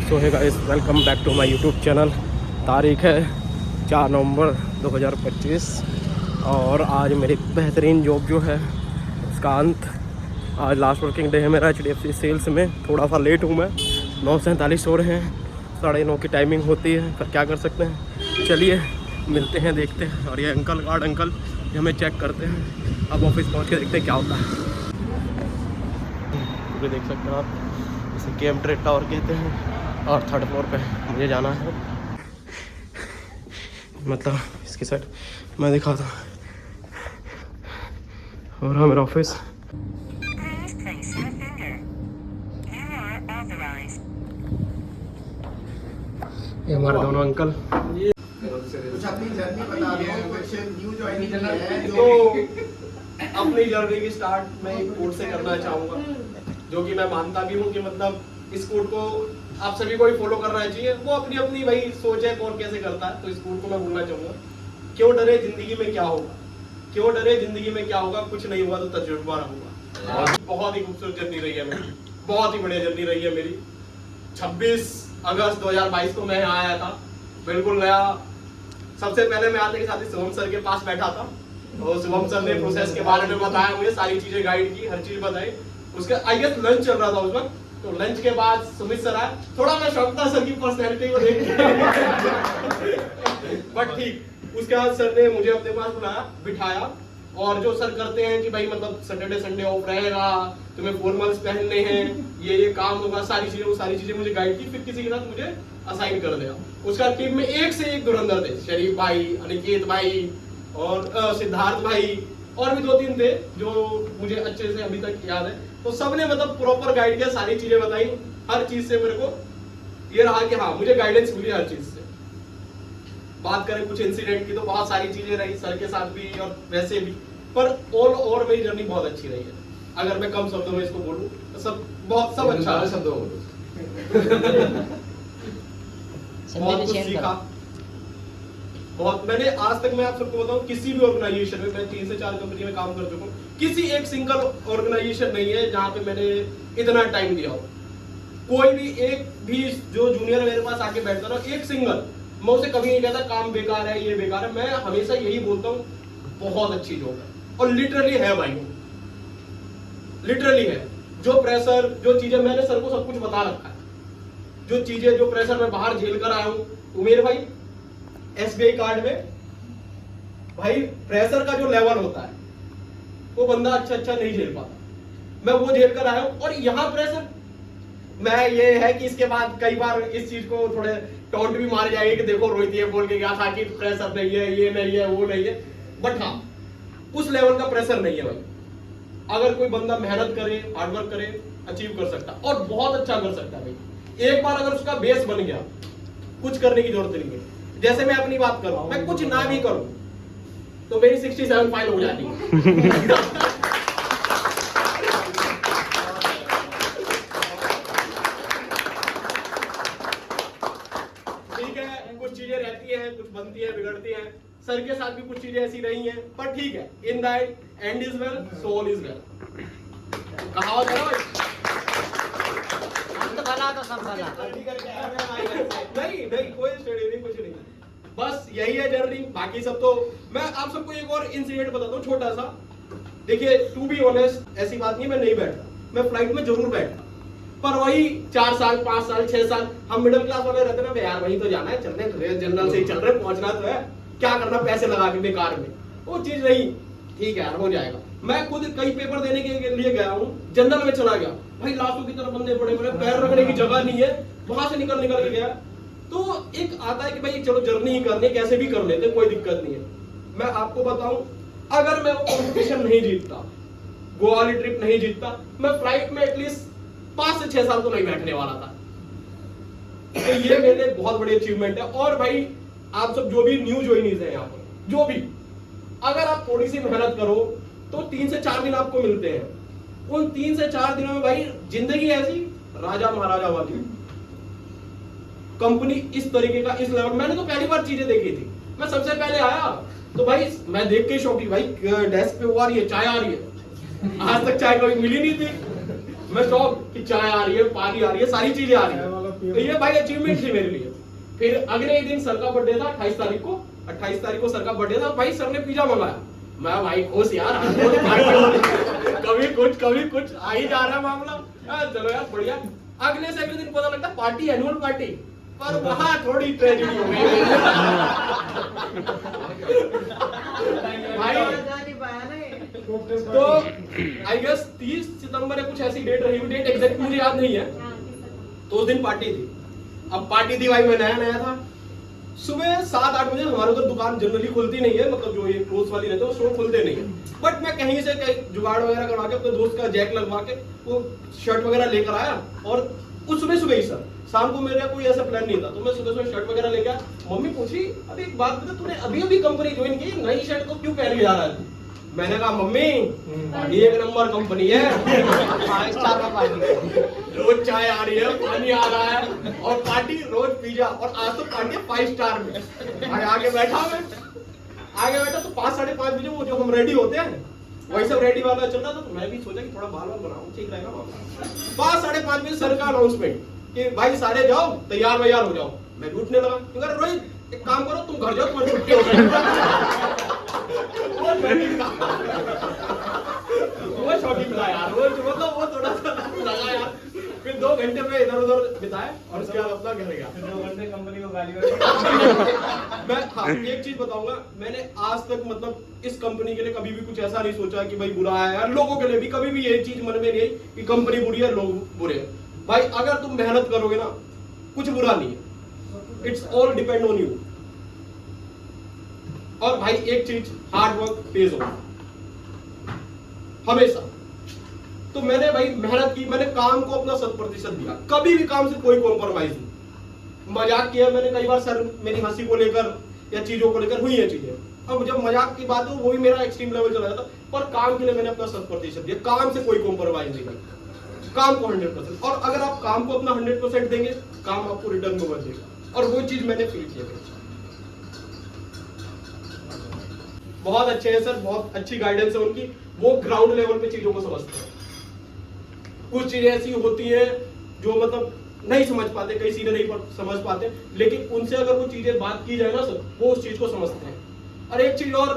So hi guys, welcome back to my YouTube channel. तारीख है 4 नवंबर 2025 और आज मेरी बेहतरीन जॉब जो है उसका अंत। आज लास्ट वर्किंग डे है मेरा HDFC सेल्स में। थोड़ा सा लेट हूँ मैं, 9:47 हो रहे हैं, 9:30 की टाइमिंग होती है, पर क्या कर सकते हैं। चलिए मिलते हैं, देखते हैं। और ये गार्ड अंकल ये हमें चेक करते हैं। अब ऑफिस पहुँच के देखते हैं क्या होता है। ये देख सकते हैं आप, इसे KM ट्रेड टावर कहते हैं और 3rd फ्लोर पे मुझे जाना है। मतलब इसकी साइड मैं दिखाता हूँ और हाँ मेरा ऑफिस। ये हमारे दोनों अंकल। कुछ अपनी जर्नी बता दो, कुछ न्यू ज्वाइनिंग है तो अपनी जर्नी की स्टार्ट मैं एक कोट से करना चाहूँगा, जो कि मैं मानता भी हूँ कि मतलब इस कोट को आप सभी को ही फॉलो करना चाहिए। वो अपनी अपनी भाई सोच है कौन कैसे करता है। तो इस कोट को मैं बोलना चाहूँगा, क्यों डरे जिंदगी में क्या होगा, क्यों डरे जिंदगी में क्या होगा, कुछ नहीं हुआ तो तजुर्बा होगा। बहुत ही खूबसूरत जर्नी रही है मेरी, बहुत ही बढ़िया जर्नी रही है मेरी। 26 अगस्त 2022 को मैं यहाँ आया था, बिल्कुल नया। सबसे पहले मैं आते के साथ ही शुभम सर के पास बैठा था और शुभम सर ने प्रोसेस के बारे में बताया, मुझे सारी चीजें गाइड की, हर चीज बताई। उसके आई गेस लंच चल रहा था उस वक्त, तो लंच के बाद सुमित सर आए। थोड़ा मैं शौक था सर की पर्सनैलिटी को देख बट ठीक। उसके बाद सर ने मुझे अपने पास बुलाया, बिठाया, और जो सर करते हैं कि भाई मतलब सैटरडे संडे ऑफ रहेगा, तुम्हें फॉर्मल्स पहनने हैं, ये काम होगा, सारी चीजें, वो सारी चीजें मुझे गाइड की। फिर किसी के साथ मुझे असाइन कर दिया। उसका टीम में एक से एक धुरंधर थे, शरीफ भाई, अनिकेत भाई और सिद्धार्थ भाई, और भी 2-3 थे जो मुझे अच्छे से अभी तक याद है। तो सबने मतलब प्रॉपर गाइड किया, सारी चीजें बताई। हर चीज से मेरे को ये रहा कि हाँ मुझे गाइडेंस मिली हर चीज से। बात करें कुछ इंसिडेंट की तो बहुत सारी चीजें रही सर के साथ भी और वैसे भी, पर ऑल ओवर मेरी जर्नी बहुत अच्छी रही है। अगर मैं कम शब्दों में इसको बोलूं तो सब अच्छा है। शब्दों बहुत कुछ सीखा, बहुत। मैंने आज तक, मैं आप सबको बताऊं, किसी भी ऑर्गेनाइजेशन में, मैं 3 से 4 कंपनी में काम कर चुका हूं, किसी एक सिंगल ऑर्गेनाइजेशन नहीं है जहां पे मैंने इतना टाइम दिया हो। कोई भी एक भी जो जूनियर मेरे पास आके बैठता ना, एक सिंगल, मैं उसे कभी नहीं कहता काम बेकार है, ये बेकार है। मैं हमेशा यही बोलता हूँ बहुत अच्छी जॉब है, और लिटरली है भाई, लिटरली है। जो प्रेशर, जो चीजें, मैंने सर को सब कुछ बता रखा है, जो चीजें, जो प्रेशर मैं बाहर झेल कर आया हूँ। उमेर भाई SBI कार्ड में भाई प्रेशर का जो लेवल होता है वो बंदा अच्छा नहीं झेल पाता, मैं वो झेल कर आया हूं। और यहाँ प्रेशर मैं ये है कि इसके बाद कई बार इस चीज को थोड़े टॉन्ट भी मारे जाएंगे कि देखो रोहित ये बोल के गया था कि प्रेशर नहीं है, ये नहीं है, वो नहीं है। बट हाँ, उस लेवल का प्रेशर नहीं है भाई। अगर कोई बंदा मेहनत करे, हार्डवर्क करे, अचीव कर सकता है, और बहुत अच्छा कर सकता है भाई। एक बार अगर उसका बेस बन गया, कुछ करने की जरूरत नहीं है। जैसे मैं अपनी बात करूं, मैं कुछ ना भी करूं तो मेरी 67 फाइल हो जाती है। ठीक है, कुछ चीजें रहती हैं, कुछ बनती है, बिगड़ती हैं। सर के साथ भी कुछ चीजें ऐसी रही हैं, पर ठीक है, in the end is well, soul is well. कहावत है तो सब भला। नहीं कोई स्टडी नहीं, कुछ नहीं, बस यही है जर्नी। बाकी सब तो मैं आप सबको एक और इंसिडेंट बताता हूँ छोटा सा। देखिए, टू बी ऑनेस्ट, ऐसी बात नहीं मैं नहीं बैठता, मैं फ्लाइट में जरूर बैठता, पर वही 4 साल 5 साल 6 साल हम मिडिल क्लास वाले रहते ना, यार वही तो जाना है, चल रहे जनरल से ही चल रहे, पहुंचना तो है, क्या करना पैसे लगा के बेकार में, वो चीज नहीं। ठीक है यार, हो जाएगा। मैं खुद कई पेपर देने के लिए गया हूँ, जनरल में चला गया भाई, लाखों की तरफ बंदे बड़े बड़े, पैर रखने की जगह नहीं है, वहां से निकल के गया। तो एक आता है कि भाई चलो जर्नी ही करनी, कैसे भी कर लेते, कोई दिक्कत नहीं है। मैं आपको बताऊं, अगर मैं वो कॉम्पिटिशन नहीं जीतता, गोवा वाली ट्रिप नहीं जीतता, मैं फ्लाइट में एटलीस्ट 5 से 6 साल तो नहीं बैठने वाला था। तो ये मेरे लिए बहुत बड़ी अचीवमेंट है। और भाई आप सब जो भी न्यू ज्वाइनीज है यहाँ पर, जो भी, अगर आप थोड़ी सी मेहनत करो तो 3 से 4 दिन आपको मिलते हैं। उन 3 से 4 दिनों में भाई जिंदगी ऐसी राजा महाराजा वाली, कंपनी इस तरीके का, इस लेवल। मैंने तो पहली बार चीजें देखी थी, मैं सबसे पहले आया तो भाई मैं देख के शौक, भाई डेस्क पे वो आ रही है, चाय आ रही है, आज तक चाय कभी मिली नहीं थी। मैं शौक कि चाय आ रही है, पानी आ रही है, सारी चीजें आ रही है। तो ये भाई अचीवमेंट थी मेरे लिए। फिर अगले ही दिन सर का बर्थडे था 28 तारीख को। 28 तारीख को सर का बर्थडे था, भाई सर ने पिज्जा मंगाया। मैं भाई खुश यार, रोज पार्टी हो रही, कभी कुछ आ ही जा रहा है मामला। चलो यार बढ़िया। अगले से अगले दिन पता लगता पार्टी, एनुअल पार्टी, पर वहां थोड़ी ट्रेजेडी हो गई भाई। तो आई गेस 30 सितंबर या कुछ ऐसी डेट रही, डेट एग्जैक्ट मुझे याद नहीं है। तो उस दिन पार्टी थी। अब पार्टी थी भाई, मैं नया था। सुबह 7-8 बजे हमारे उधर दुकान जनरली खुलती नहीं है, मतलब जो ये क्लोथ वाली रहते हैं वो खुलते नहीं है। बट मैं कहीं से कहीं जुगाड़ वगैरह करवा के अपने दोस्त का जैक लगवा के वो शर्ट वगैरह लेकर आया। और उस सुबह ही सर, शाम को मेरा कोई ऐसा प्लान नहीं था, तो मैं सुबह शर्ट वगैरह लेके आया। मम्मी पूछी, अरे एक बात बता, तूने अभी कंपनी ज्वाइन की, नई शर्ट को क्यों पहन के जा रहा है? मैंने कहा मम्मी ये एक नंबर कंपनी है, 5 स्टार का पार्टी, रोज चाय आ रही है, पानी आ रहा है, और पार्टी रोज पिज्जा, और आज तो पार्टी 5 स्टार में। आगे बैठा तो 5-5:30 बजे वो जो हम रेडी होते हैं वही सब रेडी वाला चल रहा था। तो मैं भी सोचा कि थोड़ा बाल बनाऊं, ठीक रहेगा। 5-5:30 बजे सर का अनाउंसमेंट कि भाई सारे जाओ, तैयार हो जाओ। मैं भी उठने लगा, क्योंकि रोहित एक काम करो, तुम घर जाओ, तुम्हारी छुट्टी हो गई। वो शॉकिंग था यार, वो मतलब वो थोड़ा सा लगा यार। फिर 2 घंटे में इधर उधर बिताए और उसके बाद अपना घर गया। 2 घंटे कंपनी को गाली मैं हाँ एक चीज बताऊंगा, मैंने आज तक मतलब इस कंपनी के लिए कभी भी कुछ ऐसा नहीं सोचा कि भाई बुरा है यार। लोगों के लिए भी कभी भी ये चीज मन में नहीं आई कि कंपनी बुरी है, लोग बुरे हैं। भाई अगर तुम मेहनत करोगे ना, कुछ बुरा नहीं है। It's all depend on you. और भाई एक चीज, हार्ड वर्क पेज ऑफ हमेशा। तो मैंने भाई मेहनत की, मैंने काम को अपना 100% दिया, कभी भी काम से कोई कॉम्प्रोमाइज नहीं। मजाक किया मैंने कई बार, सर मेरी हंसी को लेकर या चीजों को लेकर हुई है चीजें। अब जब मजाक की बात हो वो भी मेरा एक्सट्रीम लेवल चला जाता, पर काम के लिए मैंने अपना 100% दिया। काम से कोई कॉम्प्रोमाइज नहीं किया, काम को 100%। और अगर आप काम को अपना 100% देंगे, काम आपको रिटर्न में बचेगा। और वो चीज मैंने फील किया। बहुत अच्छे हैं सर, बहुत अच्छी गाइडेंस है उनकी। वो ग्राउंड लेवल पे चीजों को समझते हैं। कुछ चीजें ऐसी होती हैं जो मतलब नहीं समझ पाते, कई चीजें नहीं समझ पाते, लेकिन उनसे अगर वो चीजें बात की जाए ना सर, वो उस चीज को समझते हैं। और एक चीज और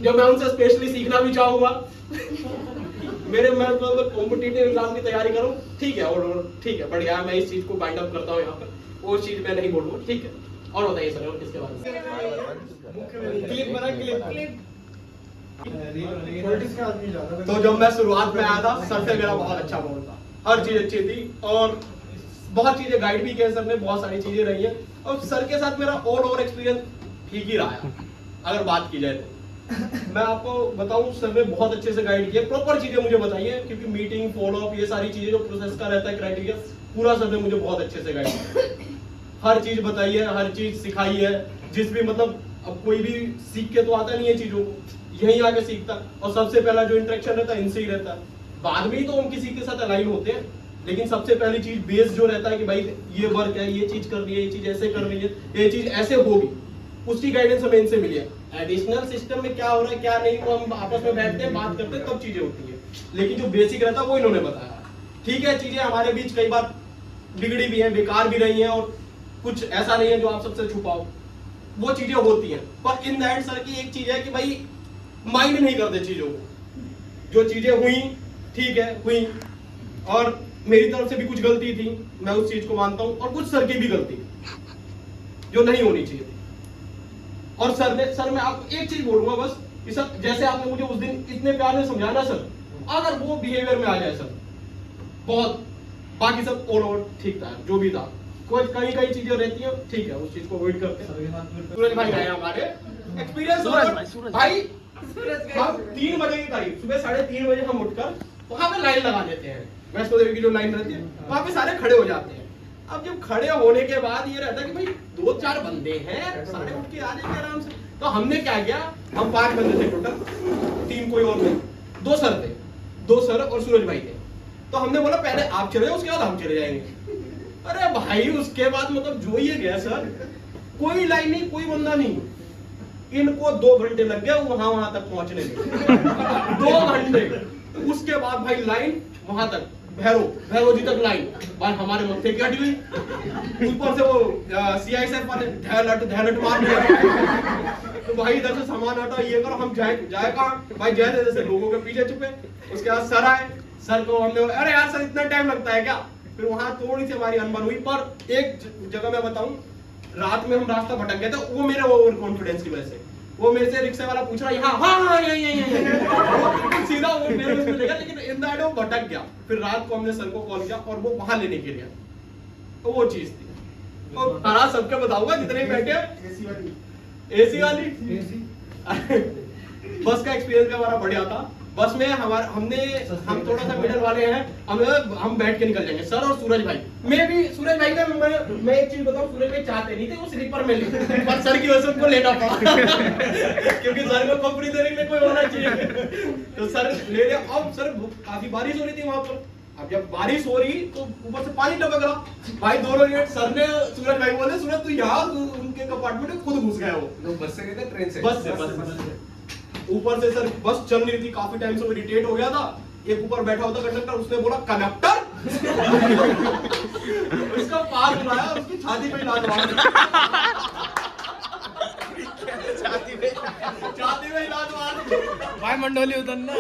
जो मैं उनसे स्पेशली सीखना भी चाहूंगा मैं मतलब कॉम्पिटिटिव एग्जाम की तैयारी करूं, ठीक है, और ठीक है बढ़िया, मैं इस चीज को बाइंड अप करता हूँ यहाँ पर, वो चीज मैं नहीं बोलूंगा, ठीक है। और बताइए सर, और किसके बारे में? क्लिप बना, क्लिप तो जब मैं शुरुआत में आया था, सर से मेरा बहुत अच्छा बॉन्ड था, हर चीज अच्छी थी, और बहुत चीजें गाइड भी किया सर ने, बहुत सारी चीजें रही हैं। और सर के साथ मेरा ऑल ओवर एक्सपीरियंस ठीक ही रहा है अगर बात की जाए तो। मैं आपको बताऊं, सर ने बहुत अच्छे से गाइड किया, प्रॉपर चीजें मुझे बताई है, क्योंकि मीटिंग, फॉलो अप, ये सारी चीजें जो प्रोसेस का रहता है, क्राइटेरिया, पूरा सर ने मुझे बहुत अच्छे से गाइड किया। हर चीज बताई है, हर चीज सिखाई है। जिस भी मतलब अब कोई भी सीख के तो आता नहीं है चीजों को, यहीं आके सीखता, और सबसे पहला जो इंटरेक्शन रहता है इनसे ही रहता है। बाद में ही तो हम किसी के साथ अलाइन होते हैं, लेकिन सबसे पहली चीज बेस जो रहता है कि भाई ये वर्क है, ये चीज करनी है, ये चीज ऐसे करनी है, ये चीज ऐसे होगी, उसकी गाइडेंस हमें इनसे मिली है। एडिशनल सिस्टम में क्या हो रहा है क्या नहीं, वो हम आपस में बैठते हैं, बात करते हैं, तब चीजें होती है। लेकिन जो बेसिक रहता है वो इन्होंने बताया। ठीक है, चीजें हमारे बीच कई बार बिगड़ी भी है, बेकार भी रही है, और कुछ ऐसा नहीं है जो आप सबसे छुपाओ, वो चीजें होती हैं। पर इन द एंड सर की एक चीज है कि भाई माइंड नहीं करते चीजों को, जो चीजें हुई ठीक है हुई, और मेरी तरफ से भी कुछ गलती थी, मैं उस चीज को मानता हूं, और कुछ सर की भी गलती जो नहीं होनी चाहिए थी। और सर मैं आपको एक चीज बोलूंगा बस, कि सर जैसे आपने मुझे उस दिन इतने प्यार से समझाया ना सर, अगर वो बिहेवियर में आ जाए सर, बहुत, बाकी सब ऑल ओवर ठीक था, जो भी था। कोई कई चीजें रहती हैं, ठीक है, उस चीज को अवॉइड करते हैं। सूरज भाई आए हमारे, एक्सपीरियंस भाई, हम 3 बजे की तारीख, सुबह 3:30 बजे हम उठकर वहां पे लाइन लगा देते हैं। वैष्णो देवी की जो लाइन रहती है, वहां पे सारे खड़े हो जाते हैं। अब जब खड़े होने के बाद ये रहता है कि भाई 2-4 बंदे हैं, सारे उठ के आ जाएंगे आराम से। तो हमने क्या किया, हम 5 बंदे थे टोटल, 3 कोई और नहीं, 2 सर थे, 2 सर और सूरज भाई थे। तो हमने बोला पहले आप चले जाओ, उसके बाद हम चले जाएंगे। अरे भाई उसके बाद मतलब जो ये गया सर, कोई लाइन नहीं, कोई बंदा नहीं, इनको 2 घंटे लग गए वहां तक पहुंचने में। 2 घंटे, उसके बाद भाई लाइन वहां तक, भैरव जी तक लाइन, भाई हमारे मत्थे की हटी हुई, ऊपर से वो सीआईएसएफ वाले ढैलट मार दिया। तो भाई इधर से सामान हटा, ये करो, हम जाए कहाँ भाई, जैसे जैसे लोगों के पीछे छुपे। उसके बाद सर आए, सर को हमने, अरे यार सर इतना टाइम लगता है क्या? फिर वहां थोड़ी सी हमारी अनबन हुई। पर एक जगह मैं बताऊं, रात में हम रास्ता भटक गए थे, वो मेरे ओवर कॉन्फिडेंस की वजह से। वो मेरे से रिक्शा वाला पूछ रहा है हाँ यही सीधा वो मेरे उसमें देखा, लेकिन इन दैट वो भटक गया। फिर रात को हमने सर को कॉल किया और वो वहां लेने के लिए, तो वो चीज थी। तो हरा सबके बताऊंगा जितने बैठे, एसी वाली बस का एक्सपीरियंस हमारा बढ़िया था। बस में हम थोड़ा सा मिडल वाले हैं, हम बैठ के निकल जाएंगे, सर और सूरज भाई। मैं भी सूरज भाई का मैं एक चीज बताऊं, सूरज भाई चाहते नहीं थे वो स्लीपर में ले, पर सर की वजह से उनको लेना पड़ा क्योंकि सर को कंपनी देने के लिए कोई होना चाहिए। तो सर ले लिया। अब सर काफी बारिश हो रही थी वहां पर। अब जब बारिश हो रही तो ऊपर से पानी टपक रहा भाई, दोनों मिनट सर ने, सूरज भाई बोले सूरज तू यहाँ, उनके कंपार्टमेंट में खुद घुस गया। वो बस से गए थे ट्रेन से? बस से। ऊपर से सर बस चल नहीं रही थी, काफी टाइम से वो इरिटेट हो गया था। एक ऊपर बैठा होता कंडक्टर, उसने बोला कंडक्टर उसका पास बुलाया और उसकी छाती पे इलाज हुआ। छाती में इलाज हुआ भाई मंडोली उतरना।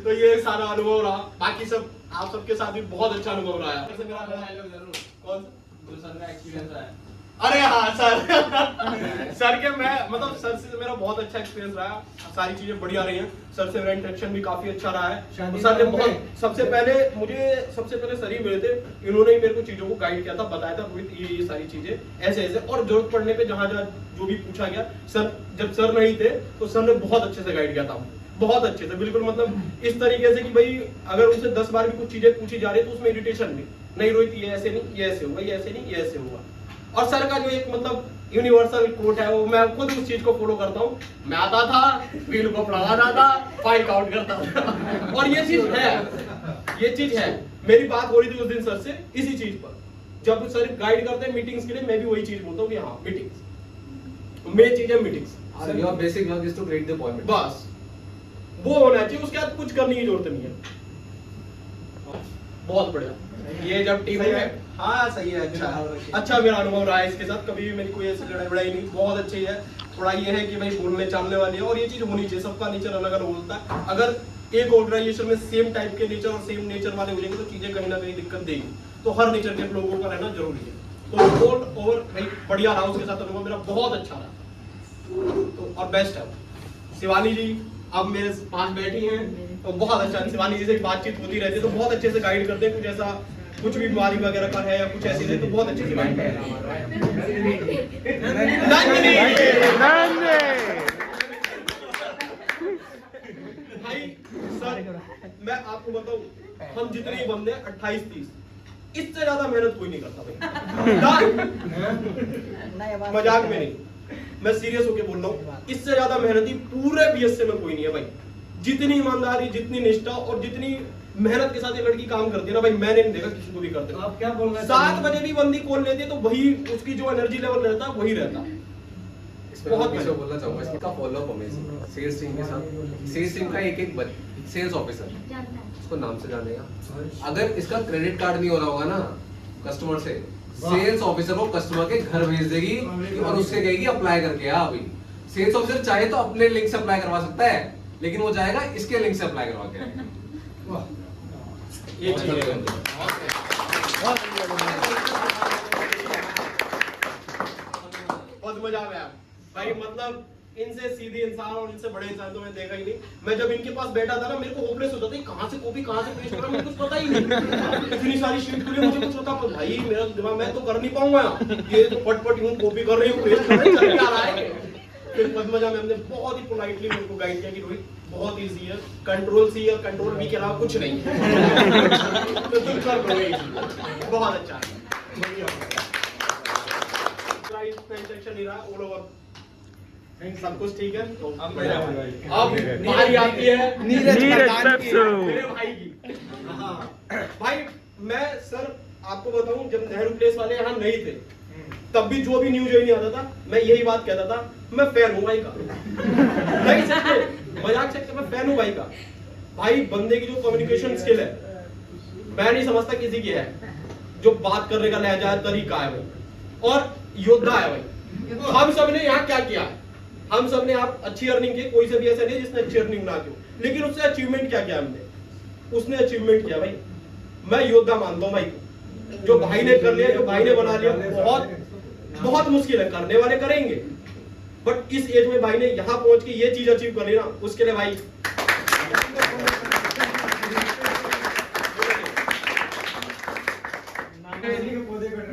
तो ये सारा अनुभव रहा। बाकी सब आप सबके साथ भी बहुत अच्छा अनुभव रहा है। कौन सर का एक्सपीरियंस है? अरे हाँ सर सर के मैं मतलब सर से मेरा बहुत अच्छा एक्सपीरियंस रहा, सारी चीजें बढ़िया रही हैं। सर से मेरा इंटरेक्शन भी काफी अच्छा रहा है। तो सर ने बहुत, सबसे पहले सर ही मिले थे, इन्होंने ही मेरे को चीजों को गाइड किया था, बताया था रोहित ये सारी चीजें ऐसे ऐसे, और जरूरत पड़ने पे जहाँ जो भी पूछा गया, सर जब सर नहीं थे तो सर ने बहुत अच्छे से गाइड किया था, बहुत अच्छे से, बिल्कुल मतलब इस तरीके से कि भाई अगर उनसे 10 बार भी कुछ चीजें पूछी जा रही है तो उसमें इरिटेशन नहीं रोहित ये ऐसे नहीं, ये ऐसे हुआ, ये ऐसे नहीं, ये ऐसे हुआ। और सर का जो एक मतलब यूनिवर्सल कोट है, वो मैं खुद उस चीज को फॉलो करता हूँ। मैं आता था, व्हील को पढ़ाता था, फाइल काउंट करता था और ये चीज है। मेरी बात हो रही थी उस दिन सर से इसी चीज पर। जब सर गाइड करते हैं मीटिंग्स के लिए, मैं भी वही चीज बोलता हूँ कि हाँ मीटिंग्स मेन चीज है, meetings. Your basic work is to create the appointment. बस वो होना चाहिए, उसके बाद कुछ करने की जरूरत नहीं है। बहुत बढ़िया। ये जब टीम में, हाँ सही है, अच्छा मेरा अनुभव रहा है इसके साथ। कभी भी मेरी कोई ऐसी लड़ाई नहीं, बहुत अच्छी है। थोड़ा ये है कि भाई बोलने चालने वाली है और ये चीज होनी चाहिए। सबका नेचर अलग अलग होता है। अगर एक ऑर्गेनाइजेशन में सेम टाइप के नेचर और सेम नेचर वाले हो जाएंगे तो चीजें कहीं ना कहीं दिक्कत देगी। तो हर नेचर के लोगों का रहना जरूरी है। तो ऑल ओवर भाई बढ़िया रहा, उसके साथ अनुभव मेरा बहुत अच्छा रहा। तो और बेस्ट है शिवानी जी, अब मेरे पास बैठी हैं तो बहुत अच्छा। शिवानी जी से बातचीत होती रहती है तो बहुत अच्छे से गाइड करते हैं। कुछ ऐसा कुछ भी बीमारी वगैरह का है या कुछ ऐसी है तो बहुत अच्छे से गाइड करते भाई। सर मैं आपको बताऊं, हम जितने बंदे 28-30, इससे ज्यादा मेहनत कोई नहीं करता भाई। मजाक में नहीं, मैं सीरियस होके बोल रहा हूँ। इससे ज्यादा मेहनती पूरे बीएसए में कोई नहीं है भाई। जितनी ईमानदारी, जितनी निष्ठा और जितनी मेहनत के साथ ये लड़की काम करती है ना भाई, मैंने नहीं देखा किसी को भी करते। आप क्या बोल रहे हैं? 7 बजे भी बंदी कॉल लेती है तो वही उसकी जो एनर्जी लेवल रहता है वही रहता। बहुत कुछ बोलना चाहूंगा इसका फॉलो अप हमें सेल्स टीम के साथ। सेल्स टीम का एक सेल्स ऑफिसर, उसको नाम से जानेगा। अगर इसका क्रेडिट कार्ड नहीं हो रहा होगा ना कस्टमर से, सेल्स ऑफिसर को कस्टमर के घर भेज देगी और उससे कहेगी अप्लाई करके आ। अभी सेल्स ऑफिसर चाहे तो अपने लिंक से अप्लाई करवा सकता है, लेकिन वो जाएगा इसके लिंक से अप्लाई करवा के आएगा। ये चीज है। बहुत मजा आया भाई। मतलब इनसे सीधे इंसान और इनसे बड़े इंसान तो मैं देखा ही नहीं। मैं जब इनके पास बैठा था ना, मेरे को होपलेस होता था, कहां से कॉपी कहां से पेस्ट करा, मुझे कुछ पता ही नहीं। इतनी सारी शीट खुली, मुझे कुछ पता भाई, मेरा दिमाग मैं तो कर नहीं पाऊंगा। ये तो फटफट यूं कॉपी कर रही हूं, पेस्ट कर रही हूं, चल क्या रहा है। फिर पद्मजा मैम ने बहुत ही पोलाइटली मेरे को गाइड किया कि रोहित बहुत इजी है, कंट्रोल सी और कंट्रोल बी के अलावा कुछ नहीं है। तो तुम कर लो ये, बहुत अच्छा है। इंस्ट्रक्शन नहीं रहा ऑल ओवर, सब कुछ ठीक है। तो अब बारी आती है नीरज मेरे भाई की। हाँ भाई, मैं सर आपको बताऊं, जब नेहरू प्लेस वाले यहाँ नहीं थे तब भी जो भी न्यूज नहीं आता था, मैं यही बात कहता था, मैं फैन हूँ भाई का। नहीं सकते मजाक चक्कर में फैन हूँ भाई का। भाई बंदे की जो कम्युनिकेशन स्किल है, मैं नहीं समझता किसी की है। जो बात करने का लहजा है, तरीका है भाई, और योद्धा है भाई। हम सब ने यहाँ क्या किया है, हम सब ने आप अच्छी अर्निंग की, कोई से भी ऐसा नहीं जिसने अच्छी अर्निंग ना की, लेकिन उसने अचीवमेंट क्या किया हमने, उसने अचीवमेंट किया भाई। मैं योद्धा मानता हूँ भाई, जो भाई ने कर लिया, जो भाई ने बना लिया, बहुत मुश्किल है, करने वाले करेंगे, बट इस एज में भाई ने यहाँ पहुंच के ये चीज अचीव कर ली ना, उसके लिए भाई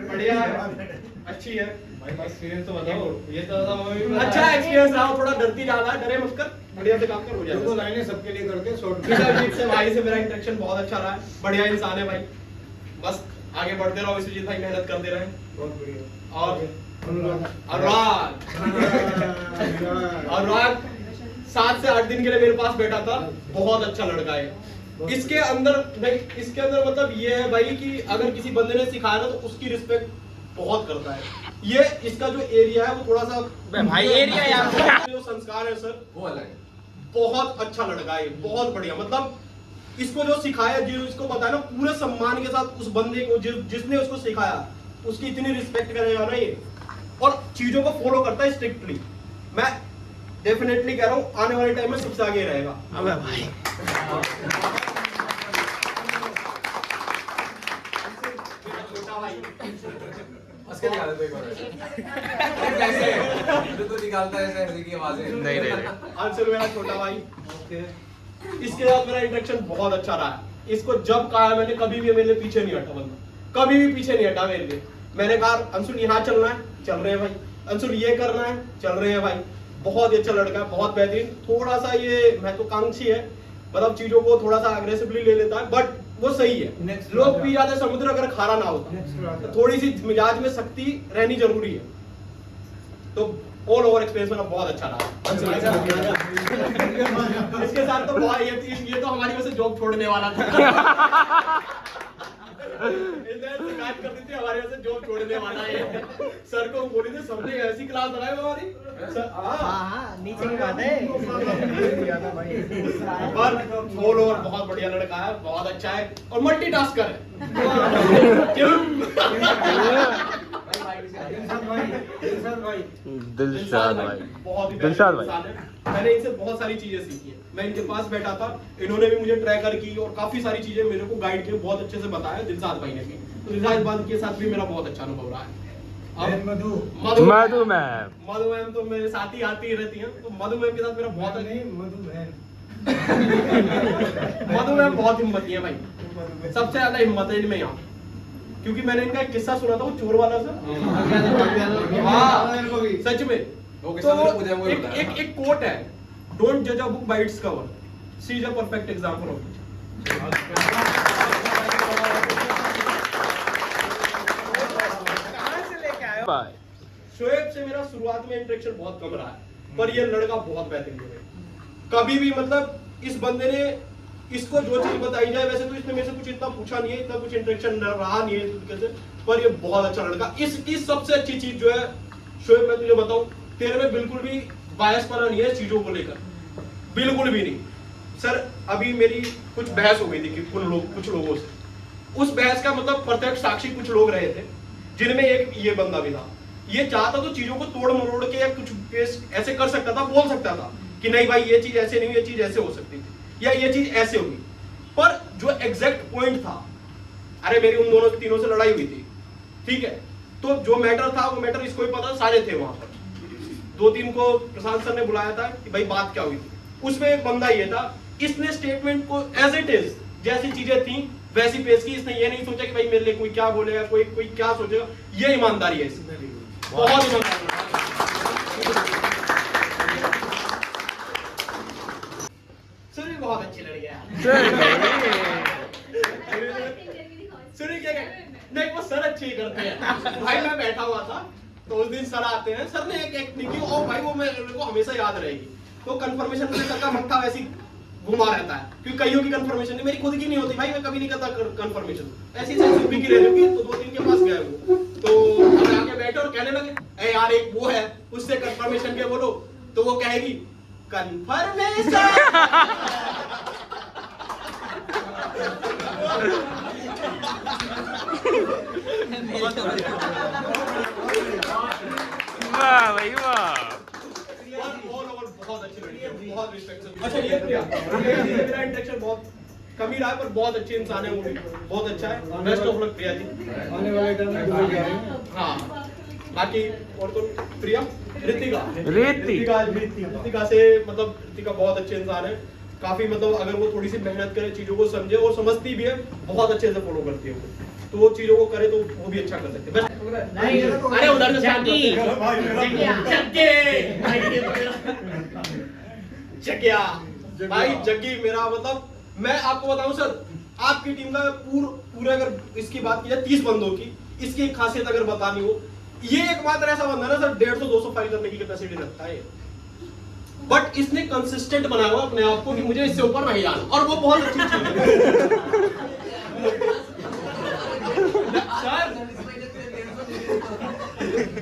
बढ़िया है, अच्छी है भाई एक्सपीरियंस तो बताओ। ये तो अच्छा एक्सपीरियंस रहा, थोड़ा डरती ज्यादा, डरे मत कर, बढ़िया से काम कर, हो जो जाएगा। लाइनें सबके लिए करके शॉर्ट विशालजीत से भाई से मेरा इंटरेक्शन बहुत अच्छा रहा है, बढ़िया इंसान है भाई, बस आगे बढ़ते रहो, विश्वजीत भाई मेहनत करते रहे। बहुत बढ़िया। और अनुराग अनुराग 7 से 8 दिन के लिए मेरे पास बैठा था, बहुत अच्छा लड़का है। इसके अंदर नहीं, इसके अंदर मतलब ये है भाई कि अगर किसी बंदे ने सिखाया ना तो उसकी रिस्पेक्ट बहुत करता है। ये इसका जो एरिया है वो थोड़ा सा भाई एरिया यार, जो संस्कार है सर, वो अलग है। बहुत अच्छा लड़का है, बहुत बढ़िया। मतलब इसको जो सिखाया, जो इसको बताया ना, पूरे सम्मान के साथ उस बंदे को जिसने उसको सिखाया उसकी इतनी रिस्पेक्ट करेगा ना ये, और चीजों को फॉलो करता है स्ट्रिक्टली। मैं डेफिनेटली कह रहा हूँ आने वाले टाइम में सबसे आगे रहेगा। अबे भाई उसके निकाल दो एक बार। ऐसे तो निकालता है ऐसे की आवाजें। नहीं आंसर मेरा छोटा भाई। इसके साथ मेरा इंटरेक्शन बहुत अच्छा रहा है। इसको जब कहा मैंने, कभी भी मेरे पीछे नहीं हटा बंदा, कभी भी पीछे नहीं हटा मेरे लिए। मैंने कहा अंशुल यहाँ चलना है, चल रहे हैं भाई, अंशुल ये करना है, चल रहे हैं भाई। बहुत ही अच्छा लड़का है, बहुत बेहतरीन। थोड़ा सा ये महत्वाकांक्षी है, मतलब चीजों को थोड़ा सा अग्रेसिवली ले लेता है, बट वो सही है। लोग पी जाते समुद्र अगर खारा ना होता, तो थोड़ी सी मिजाज में सख्ती रहनी जरूरी है। तो ऑल ओवर एक्सपीरियंस मेरा बहुत अच्छा रहा। इसके साथ तो बहुत ये तो हमारी वजह से जॉब छोड़ने वाला था। शिकायत कर दी थी हमारे वजह से जॉब छोड़ने वाला है। सर को बोली थी, सबने ऐसी क्लास लगाई हमारी। नीचे की बात है। पर ऑल ओवर बहुत बढ़िया लड़का है, बहुत अच्छा है और मल्टीटास्कर है। दिलशाद भाई, बहुत ही दिलशाद बेहतरीन भाई। इंसान है। मैंने इनसे बहुत सारी चीजें सीखी है। मैं इनके पास बैठा था, इन्होंने भी मुझे ट्रैकर की और काफी सारी चीजें मेरे को गाइड की, बहुत अच्छे से बताया दिलशाद भाई ने भी। तो दिलशाद भाई के साथ भी मेरा बहुत अच्छा अनुभव रहा है। अब मधु मैम, मधु मैम तो मेरे साथ ही आती रहती हैं, तो मधु मैम के साथ मेरा बहुत मधु मैम बहुत हिम्मती है भाई, सबसे ज्यादा हिम्मत है इनमें यहाँ। क्योंकि मैंने इनका एक किस्सा सुना था, वो चोर वाला सा। हाँ सच में। तो एक कोट है, डोंट जज a book by its cover, she is a perfect example of it. Shoaib से मेरा शुरुआत में इंटरेक्शन बहुत कम रहा है, पर ये लड़का बहुत बेहतरीन है। कभी भी मतलब इस बंदे ने, इसको जो चीज बताई जाए, वैसे तो इसने मेरे से कुछ इतना पूछा नहीं है, इतना कुछ इंटरेक्शन रहा नहीं है, पर ये बहुत अच्छा लड़का। इसकी सबसे अच्छी चीज जो है शोएब, मैं तुझे बताऊं, तेरे में बिल्कुल भी बायसपना नहीं है चीजों को लेकर, बिल्कुल भी नहीं। सर अभी मेरी कुछ बहस हो गई थी कि कुछ लोगों से, उस बहस का मतलब प्रत्यक्ष साक्षी कुछ लोग रहे थे, जिनमें एक ये बंदा भी था। ये चाहता तो चीजों को तोड़ मरोड़ के या कुछ ऐसे कर सकता था, बोल सकता था कि नहीं भाई ये चीज ऐसे नहीं, ये चीज ऐसे हो सकती थी या ये चीज ऐसे होगी, पर जो एग्जैक्ट पॉइंट था, अरे मेरी उन दोनों तीनों से लड़ाई हुई थी, ठीक है, तो जो मैटर था वो मैटर इसको ही पता, सारे थे वहां पर। 2-3 को प्रशांत सर ने बुलाया था कि भाई बात क्या हुई थी, उसमें एक बंदा ये था, इसने स्टेटमेंट को एज इट इज जैसी चीजें थी वैसी पेश की। इसने ये नहीं सोचा कि भाई मेरे लिए कोई क्या बोलेगा, कोई क्या सोचेगा। ये ईमानदारी है इसमें, बहुत ईमानदारी। सुनी बहुत अच्छी लड़की है। सुनी क्या नहीं, वो सर अच्छे ही करते हैं भाई। मैं बैठा हुआ था तो उस दिन सर आते हैं, सर ने एक एक्टिंग की और भाई वो मेरे को हमेशा याद रहेगी। तो कंफर्मेशन में सर का मट्ठा वैसी घुमा रहता है, क्योंकि कईयों की कंफर्मेशन नहीं, मेरी खुद की नहीं होती भाई, मैं कभी नहीं करता कंफर्मेशन, ऐसी सेंसिटिव की रहती है। तो 2-3 के पास गए वो, तो हम आके बैठे और कहने लगे ए यार एक वो है, उससे कंफर्मेशन के बोलो। तो वो कहेगी कन्फर्मेशन। वाह भाई वाह। बहुत अच्छी लड़की है, बहुत रिस्पेक्ट। अच्छा ये प्रिया, मेरा इंटरेक्शन बहुत कम ही रहा है, पर बहुत अच्छे इंसान है वो भी, बहुत अच्छा है। Best of luck Priya ji. आने वाले टाइम में दुबई जाएंगे। हाँ बाकी और कौन? प्रिया, ऋतिका ऋतिका से मतलब ऋतिका बहुत अच्छे इंसान है, काफी मतलब अगर वो थोड़ी सी मेहनत करे, चीजों को समझे और समझती भी है, बहुत अच्छे से फॉलो करती है वो, तो वो चीजों को करे तो वो भी अच्छा कर सकते हैं। अरे उधर से जग्गिया भाई, जग्गी मेरा मतलब मैं आपको बताऊं सर, आपकी टीम का पूरे अगर इसकी बात की जाए 30 बंदों की, इसकी एक खासियत अगर बतानी हो, ये एकमात्र ऐसा बंदा है ना सर 150-200 फाइल करने की कैपेसिटी रखता है, बट इसने कंसिस्टेंट बनाया हुआ अपने आप को कि मुझे इससे ऊपर नहीं जाना, और वो बहुत अच्छी चीज है सर।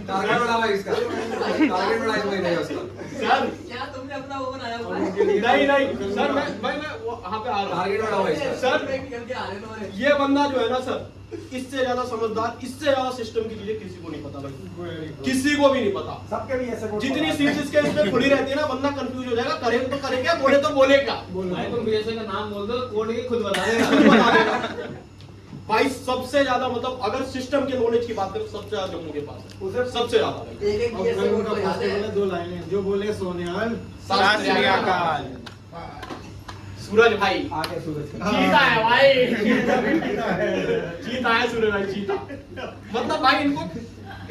टारगेट बढ़ा भाई इसका, टारगेट बढ़ा इस महीने का उसका। सर क्या तुमने अपना वो बनाया हुआ है? नहीं सर, मैं वहां पे आ रहा टारगेट बढ़ा हुआ इसका। सर करके आ रहे तुम्हारे। ये बंदा जो है ना सर, इससे ज्यादा समझदार, इससे ज्यादा सिस्टम की चीजें किसी को नहीं पता भाई, किसी को भी नहीं पता। सबके भी ऐसे जितनी सीट्स इसके इसमें खुली रहती है ना, बंदा कंफ्यूज हो जाएगा, करे तो करे क्या, बोले तो बोले क्या। भाई तुम बीएसए का नाम बोल दो, कोड ही खुद बता खुद बता देगा। भाई सबसे ज्यादा मतलब अगर सिस्टम के नॉलेज की बात करें, सबसे ज्यादा जम्मू के पास है, सबसे ज्यादा भाई। एक एक बीएसए कोड को याद है। 2 लाइनें जो बोले सोनियाल सत श्री अकाल। सूरज भाई आगे सूरज जीता है भाई, जीता है सूरज भाई, जीता। मतलब भाई